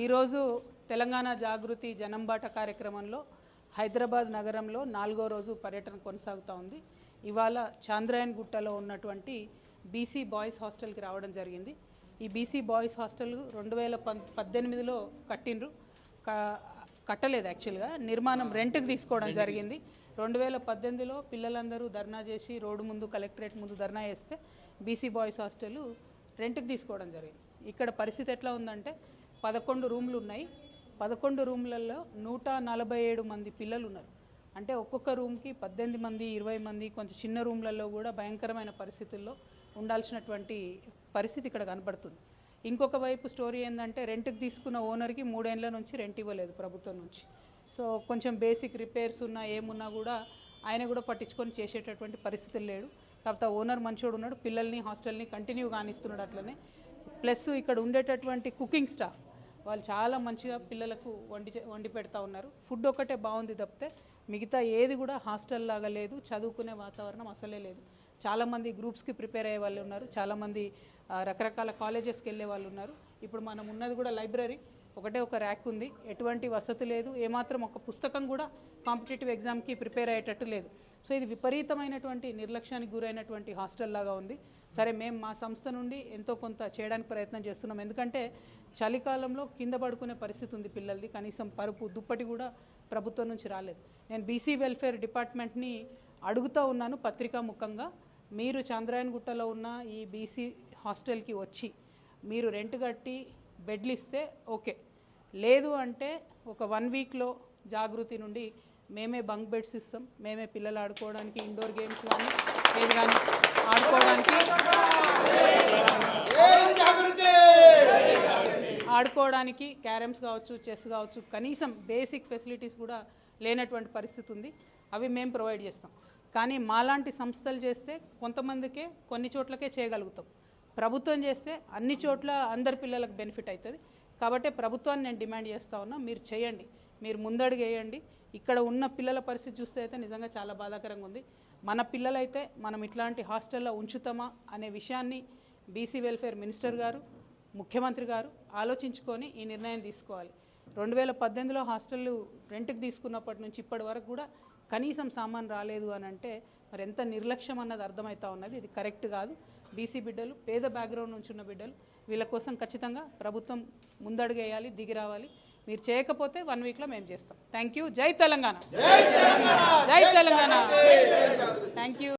ఈరోజు తెలంగాణ జాగృతి జనంబాట కార్యక్రమంలో హైదరాబాద్ నగరంలో 4వ రోజు పర్యటన కొనసాగుతూ ఉంది. ఇవాళ చాంద్రాయన్ గుట్టలో ఉన్నటువంటి బీసీ బాయ్స్ హాస్టల్కి రావడం జరిగింది. ఈ బీసీ బాయ్స్ హాస్టల్ 2018లో కట్టలేదు, యాక్చువల్గా నిర్మాణం రెంట్కి తీసుకోవడం జరిగింది. 2018లో పిల్లలందరూ ధర్నా చేసి రోడ్డు ముందు కలెక్టరేట్ ముందు ధర్నా చేస్తే బీసీ బాయ్స్ హాస్టల్ రెంట్కి తీసుకోవడం జరిగింది. ఇక్కడ పరిస్థితి ఎట్లా ఉందంటే 11 రూమ్లు ఉన్నాయి. 11 రూమ్లలో 147 మంది పిల్లలు ఉన్నారు. అంటే ఒక్కొక్క రూమ్కి 18 మంది 20 మంది, కొంచెం చిన్న రూమ్లలో కూడా భయంకరమైన పరిస్థితుల్లో ఉండాల్సినటువంటి పరిస్థితి ఇక్కడ కనబడుతుంది. ఇంకొక వైపు స్టోరీ ఏంటంటే రెంట్కి తీసుకున్న ఓనర్కి 3 ఏళ్ల నుంచి రెంట్ ఇవ్వలేదు ప్రభుత్వం నుంచి. సో కొంచెం బేసిక్ రిపేర్స్ ఉన్నా ఏమున్నా కూడా ఆయన కూడా పట్టించుకొని చేసేటటువంటి పరిస్థితులు లేడు. కాకపోతే ఓనర్ మంచోడు ఉన్నాడు, పిల్లల్ని హాస్టల్ని కంటిన్యూ కానిస్తున్నాడు. అట్లనే ప్లస్ ఇక్కడ ఉండేటటువంటి కుకింగ్ స్టాఫ్ వాళ్ళు చాలా మంచిగా పిల్లలకు వండి పెడతా ఉన్నారు. ఫుడ్ ఒకటే బాగుంది తప్పితే మిగతా ఏది కూడా హాస్టల్ లాగా లేదు. చదువుకునే వాతావరణం అసలే లేదు. చాలామంది గ్రూప్స్కి ప్రిపేర్ అయ్యే వాళ్ళు ఉన్నారు, చాలామంది రకరకాల కాలేజెస్కి వెళ్ళే వాళ్ళు ఉన్నారు. ఇప్పుడు మనం ఉన్నది కూడా లైబ్రరీ, ఒకటే ఒక ర్యాక్ ఉంది, ఎటువంటి వసతి లేదు, ఏమాత్రం ఒక పుస్తకం కూడా కాంపిటేటివ్ ఎగ్జామ్కి ప్రిపేర్ అయ్యేటట్టు లేదు. సో ఇది విపరీతమైనటువంటి నిర్లక్ష్యానికి గురైనటువంటి హాస్టల్ లాగా ఉంది. సరే, మేము మా సంస్థ నుండి ఎంతో కొంత చేయడానికి ప్రయత్నం చేస్తున్నాం. ఎందుకంటే చలికాలంలో కింద పడుకునే పరిస్థితి ఉంది పిల్లలది. కనీసం పరుపు దుప్పటి కూడా ప్రభుత్వం నుంచి రాలేదు. నేను బీసీ వెల్ఫేర్ డిపార్ట్మెంట్ని అడుగుతూ ఉన్నాను పత్రికా ముఖంగా, మీరు చాంద్రాయన్ గుట్టలో ఉన్న ఈ బీసీ హాస్టల్కి వచ్చి మీరు రెంట్ కట్టి బెడ్లు ఇస్తే ఓకే, లేదు అంటే ఒక 1 వీక్లో జాగృతి నుండి మేమే బంక్ బెడ్స్ ఇస్తాం, మేమే పిల్లలు ఆడుకోవడానికి ఇండోర్ గేమ్స్ కానీ ఏది కానీ ఆడుకోవడానికి క్యారమ్స్ కావచ్చు, చెస్ కావచ్చు, కనీసం బేసిక్ ఫెసిలిటీస్ కూడా లేనటువంటి పరిస్థితి ఉంది. అవి మేము ప్రొవైడ్ చేస్తాం. కానీ మాలాంటి సంస్థలు చేస్తే కొంతమందికే కొన్ని చోట్లకే చేయగలుగుతాం. ప్రభుత్వం చేస్తే అన్ని చోట్ల అందరి పిల్లలకు బెనిఫిట్ అవుతుంది. కాబట్టి ప్రభుత్వాన్ని నేను డిమాండ్ చేస్తూ ఉన్నా, మీరు చేయండి, మీరు ముందడుగు వేయండి. ఇక్కడ ఉన్న పిల్లల పరిస్థితి చూస్తే అయితే నిజంగా చాలా బాధాకరంగా ఉంది. మన పిల్లలైతే మనం ఇట్లాంటి హాస్టల్లో ఉంచుతామా అనే విషయాన్ని బీసీ వెల్ఫేర్ మినిస్టర్ గారు, ముఖ్యమంత్రి గారు ఆలోచించుకొని ఈ నిర్ణయం తీసుకోవాలి. 2018లో హాస్టల్ రెంట్కి తీసుకున్నప్పటి నుంచి ఇప్పటి వరకు కూడా కనీసం సామాన్ రాలేదు అని అంటే మరి ఎంత నిర్లక్ష్యం అన్నది అర్థమవుతా ఉన్నది. ఇది కరెక్ట్ కాదు. బీసీ బిడ్డలు, పేద బ్యాక్గ్రౌండ్ నుంచి ఉన్న బిడ్డలు, వీళ్ళ కోసం ఖచ్చితంగా ప్రభుత్వం ముందడుగేయాలి, దిగి రావాలి. మీరు చేయకపోతే 1 వీక్లో మేము చేస్తాం. Thank you. జై తెలంగాణ, జై తెలంగాణ. Thank you.